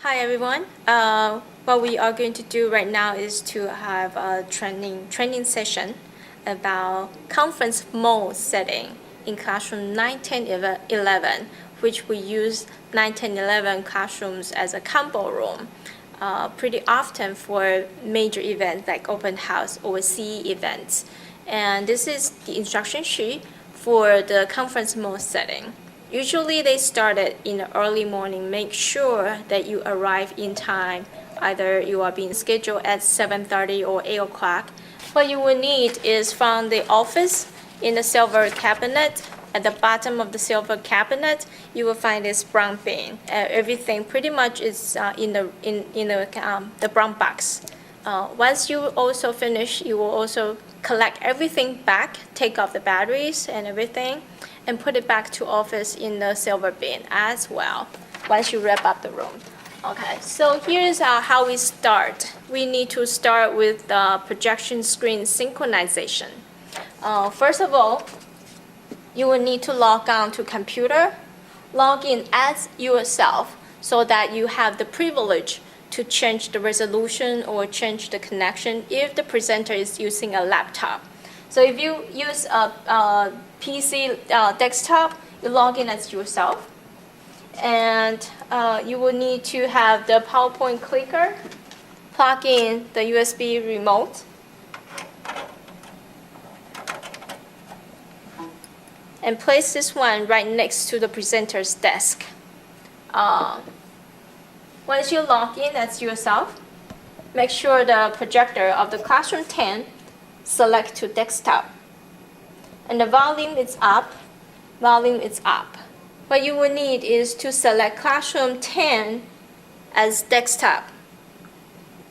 Hi everyone. What we are going to do right now is to have a training session about conference mode setting in classroom 9, 10, 11, which we use 9, 10, 11 classrooms as a combo room pretty often for major events like open house or CE events. And this is the instruction sheet for the conference mode setting. Usually they started in the early morning. Make sure that you arrive in time. Either you are being scheduled at 7:30 or 8 o'clock. What you will need is from the office in the silver cabinet. At the bottom of the silver cabinet, you will find this brown bin. Everything pretty much is in the brown box. Once you also finish, you will also collect everything back, take off the batteries and everything, and put it back to office in the silver bin as well, once you wrap up the room. Okay, so here's how we start. We need to start with the projection screen synchronization. First of all, you will need to log on to computer, log in as yourself so that you have the privilege to change the resolution or change the connection if the presenter is using a laptop. So if you use a PC desktop, you log in as yourself. And you will need to have the PowerPoint clicker, plug in the USB remote, and place this one right next to the presenter's desk. Once you log in as yourself, make sure the projector of the classroom 10 select to desktop. And the volume is up, volume is up. What you will need is to select classroom 10 as desktop.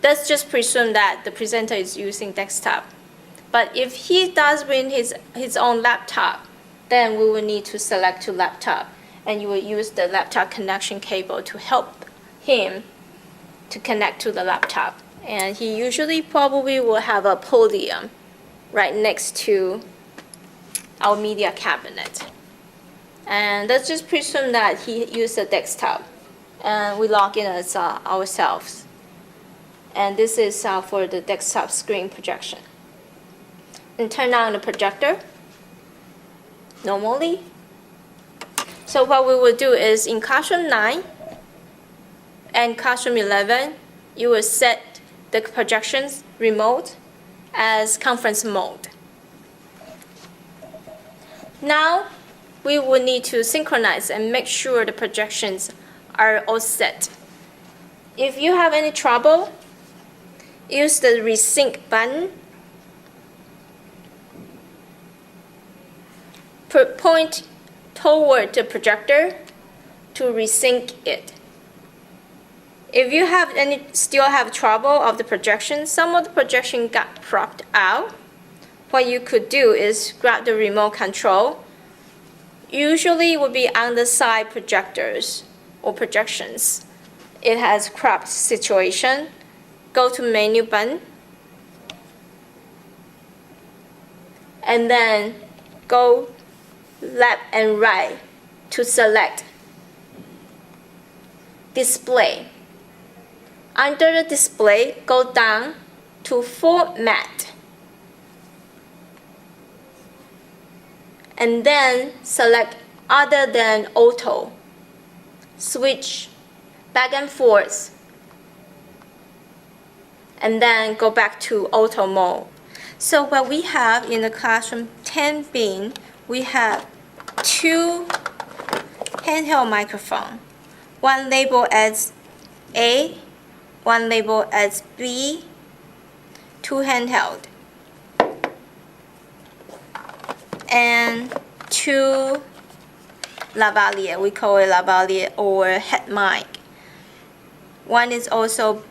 Let's just presume that the presenter is using desktop. But if he does bring his own laptop, then we will need to select to laptop. And you will use the laptop connection cable to help him to connect to the laptop. And he usually probably will have a podium right next to our media cabinet. And let's just presume that he used a desktop. And we log in as ourselves. And this is for the desktop screen projection. And turn on the projector normally. So what we will do is in classroom 9 and classroom 11, you will set the projections remote as conference mode. Now we will need to synchronize and make sure the projections are all set. If you have any trouble, use the resync button. Point toward the projector to resync it. If you still have trouble of the projection, some of the projection got propped out, what you could do is grab the remote control. Usually it would be on the side projectors or projections. It has cropped situation. Go to menu button. And then go left and right to select display. Under the display, go down to format. And then select other than auto. Switch back and forth. And then go back to auto mode. So what we have in the classroom 10 bin, we have 2 handheld microphones. One labeled as A, one labeled as B, 2 handheld, and 2 lavalier. We call it lavalier or head mic. One is also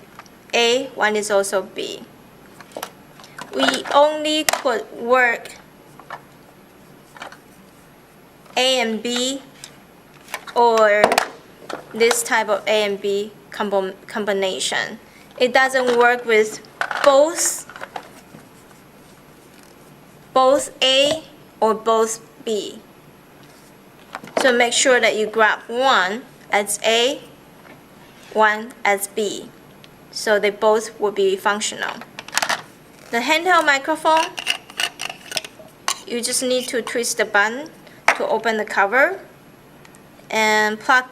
A, one is also B. We only could work A and B or this type of A and B combination. It doesn't work with both A or both B. So make sure that you grab one as A one as B, so they both will be functional. The handheld microphone, you just need to twist the button to open the cover and plug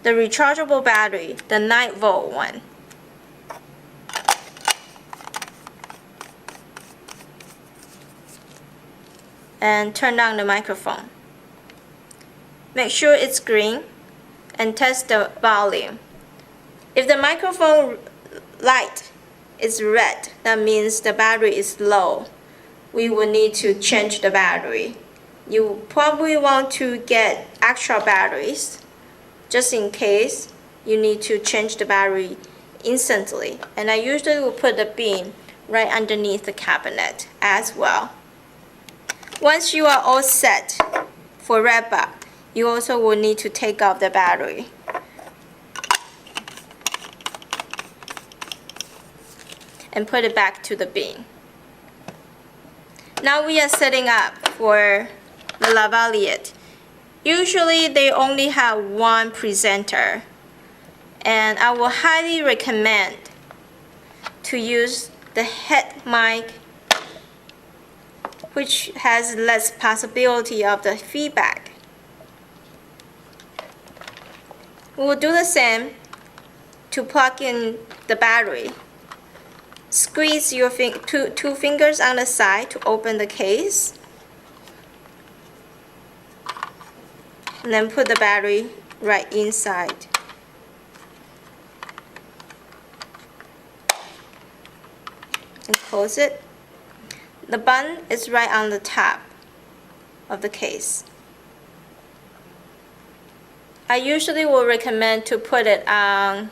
the rechargeable battery, the 9-volt one. And turn on the microphone. Make sure it's green and test the volume. If the microphone light is red, that means the battery is low. We will need to change the battery. You probably want to get extra batteries just in case you need to change the battery instantly. And I usually will put the bin right underneath the cabinet as well. Once you are all set for wrap up, you also will need to take off the battery. And put it back to the bin. Now we are setting up for the lavalier. Usually they only have one presenter, and I will highly recommend to use the head mic, which has less possibility of the feedback. We will do the same to plug in the battery. Squeeze your two fingers on the side to open the case, and then put the battery right inside. And close it. The button is right on the top of the case. I usually will recommend to put it on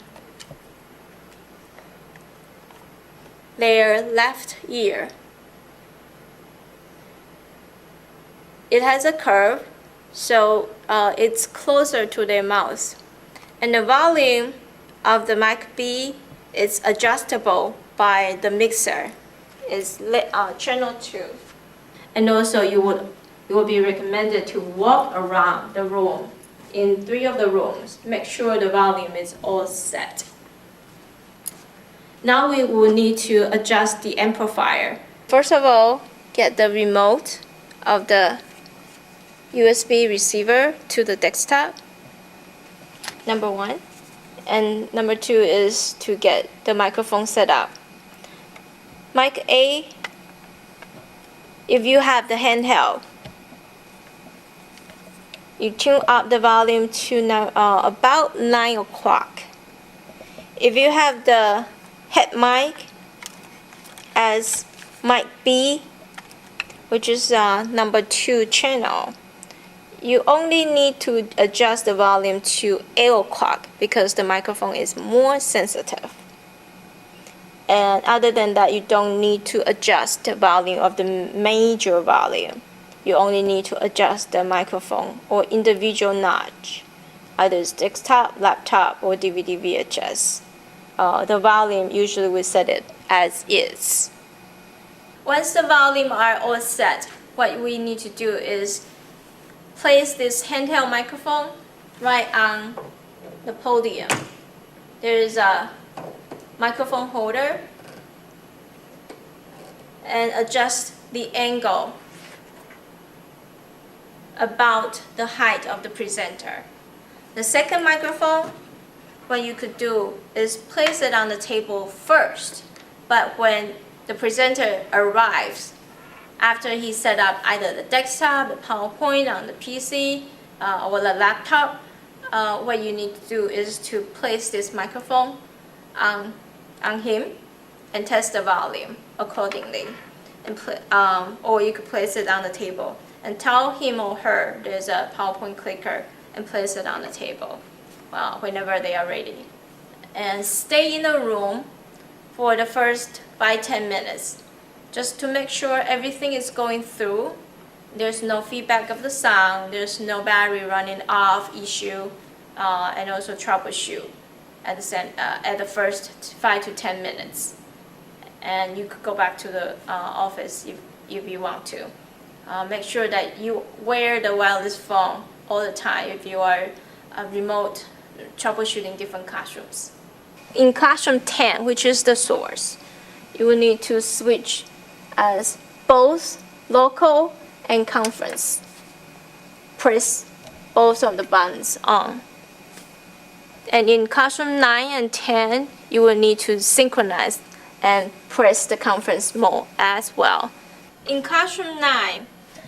their left ear. It has a curve, so it's closer to their mouth. And the volume of the mic B is adjustable by the mixer. It's channel 2. And also it will be recommended to walk around the room in 3 of the rooms. Make sure the volume is all set. Now we will need to adjust the amplifier. First of all, get the remote of the USB receiver to the desktop, number 1. And number 2 is to get the microphone set up. Mic A, if you have the handheld, you tune up the volume to about 9 o'clock. If you have the head mic as mic B, which is number 2 channel, you only need to adjust the volume to 8 o'clock because the microphone is more sensitive. And other than that, you don't need to adjust the volume of the major volume. You only need to adjust the microphone or individual notch, either it's desktop, laptop, or DVD VHS. The volume, usually we set it as is. Once the volume are all set, what we need to do is place this handheld microphone right on the podium. There is a microphone holder, and adjust the angle about the height of the presenter. The second microphone, what you could do is place it on the table first, but when the presenter arrives, after he set up either the desktop, the PowerPoint on the PC, or the laptop, what you need to do is to place this microphone on him and test the volume accordingly. And or you could place it on the table and tell him or her there's a PowerPoint clicker and place it on the table whenever they are ready. And stay in the room for the first 5-10 minutes just to make sure everything is going through. There's no feedback of the sound, there's no battery running off issue, and also troubleshoot at the first 5 to 10 minutes. And you could go back to the office if you want to. Make sure that you wear the wireless phone all the time if you are remote troubleshooting different classrooms. In classroom 10, which is the source, you will need to switch as both local and conference. Press both of the buttons on. And in classroom 9 and 10, you will need to synchronize and press the conference mode as well. In classroom 9,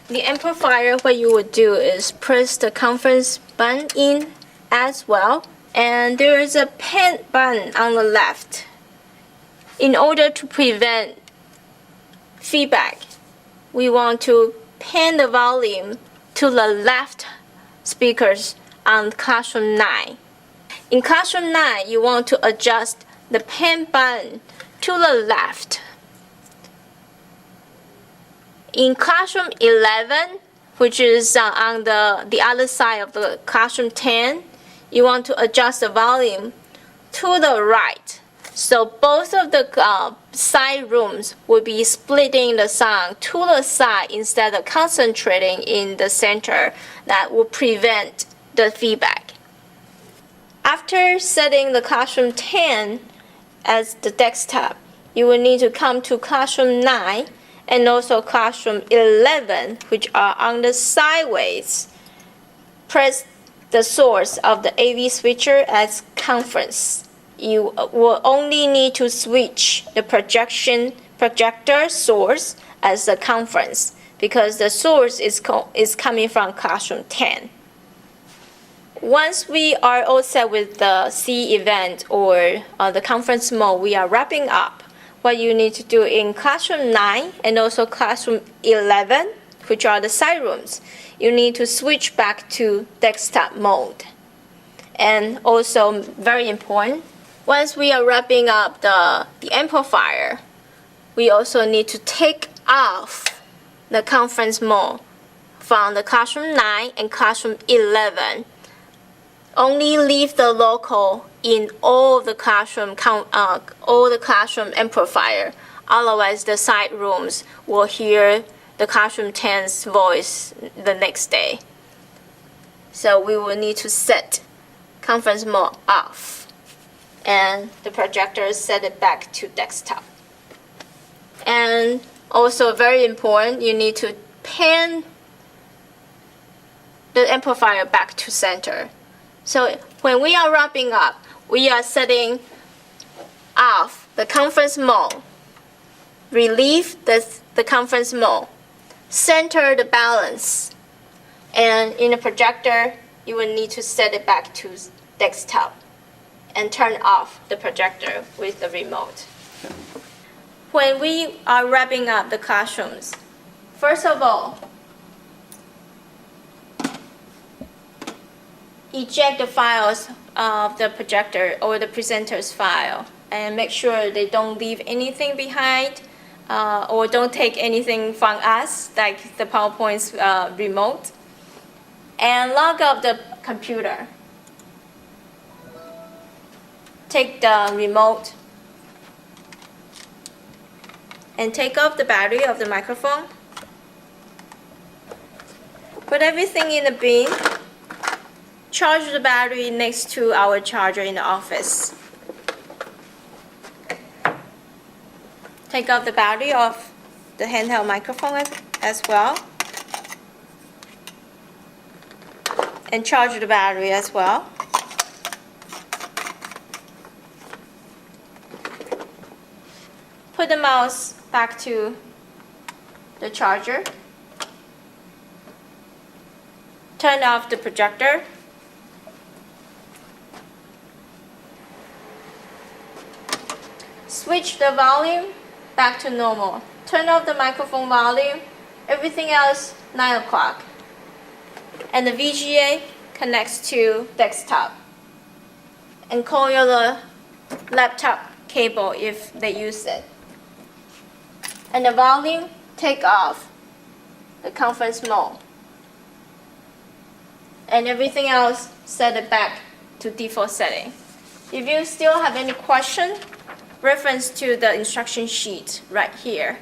the amplifier, what you would do is press the conference button in as well. And there is a pen button on the left. In order to prevent feedback, we want to pan the volume to the left speakers on classroom 9. In classroom 9, you want to adjust the pan button to the left. In classroom 11, which is on the other side of the classroom 10, you want to adjust the volume to the right. So both of the side rooms will be splitting the sound to the side instead of concentrating in the center. That will prevent the feedback. After setting the classroom 10 as the desktop, you will need to come to classroom 9 and also classroom 11, which are on the sideways. Press the source of the AV switcher as conference. You will only need to switch the projector source as a conference because the source is coming from classroom 10. Once we are all set with the C event or the conference mode, we are wrapping up. What you need to do in classroom 9 and also classroom 11, which are the side rooms, you need to switch back to desktop mode. And also, very important, once we are wrapping up the amplifier, we also need to take off the conference mode from the classroom 9 and classroom 11. Only leave the local in all the classroom amplifier. Otherwise, the side rooms will hear the classroom 10's voice the next day. So we will need to set conference mode off, and the projector set it back to desktop. And also very important, you need to pan the amplifier back to center. So when we are wrapping up, we are setting off the conference mode, relieve the conference mode, center the balance, and in the projector, you will need to set it back to desktop and turn off the projector with the remote. When we are wrapping up the classrooms, first of all, eject the files of the projector or the presenter's file and make sure they don't leave anything behind or don't take anything from us, like the PowerPoint's remote. And log up the computer. Take the remote and take off the battery of the microphone. Put everything in the bin. Charge the battery next to our charger in the office. Take off the battery of the handheld microphone as well. And charge the battery as well. Put the mouse back to the charger. Turn off the projector. Switch the volume back to normal. Turn off the microphone volume. Everything else 9 o'clock. And the VGA connects to desktop. And coil the laptop cable if they use it. And the volume, take off the conference mode. And everything else, set it back to default setting. If you still have any question, reference to the instruction sheet right here.